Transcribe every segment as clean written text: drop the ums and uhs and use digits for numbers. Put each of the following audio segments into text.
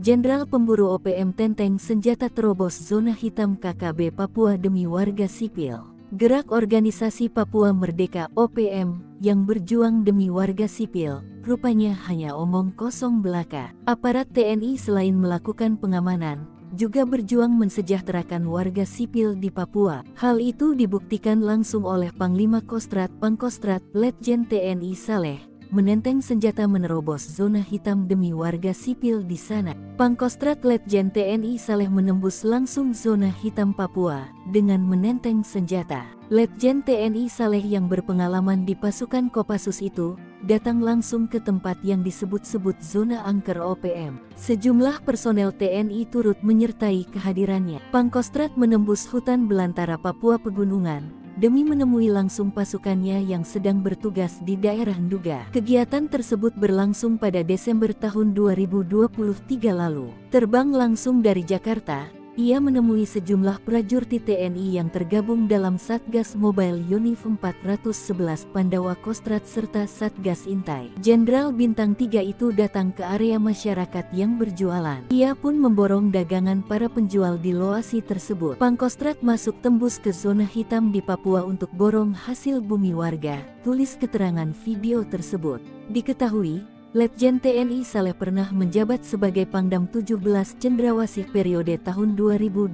Jenderal Pemburu OPM tenteng senjata terobos zona hitam KKB Papua demi warga sipil. Gerak Organisasi Papua Merdeka OPM yang berjuang demi warga sipil, rupanya hanya omong kosong belaka. Aparat TNI selain melakukan pengamanan, juga berjuang mensejahterakan warga sipil di Papua. Hal itu dibuktikan langsung oleh Panglima Kostrat Pangkostrat Letjen TNI Saleh, menenteng senjata menerobos zona hitam demi warga sipil di sana. Pangkostrat Letjen TNI Saleh menembus langsung zona hitam Papua dengan menenteng senjata. Letjen TNI Saleh yang berpengalaman di pasukan Kopassus itu datang langsung ke tempat yang disebut-sebut zona angker OPM. Sejumlah personel TNI turut menyertai kehadirannya. Pangkostrat menembus hutan belantara Papua Pegunungan demi menemui langsung pasukannya yang sedang bertugas di daerah Nduga. Kegiatan tersebut berlangsung pada Desember tahun 2023 lalu. Terbang langsung dari Jakarta, ia menemui sejumlah prajurit TNI yang tergabung dalam Satgas Mobile Unif 411 Pandawa Kostrat serta Satgas Intai. Jenderal Bintang 3 itu datang ke area masyarakat yang berjualan. Ia pun memborong dagangan para penjual di lokasi tersebut. Pangkostrat masuk tembus ke zona hitam di Papua untuk borong hasil bumi warga, tulis keterangan video tersebut. Diketahui, Letjen TNI Saleh pernah menjabat sebagai Pangdam 17 Cendrawasih periode tahun 2022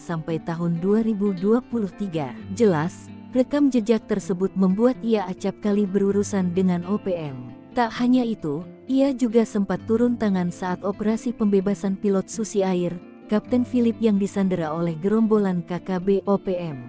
sampai tahun 2023. Jelas, rekam jejak tersebut membuat ia acap kali berurusan dengan OPM. Tak hanya itu, ia juga sempat turun tangan saat operasi pembebasan pilot Susi Air, Kapten Philip yang disandera oleh gerombolan KKB OPM.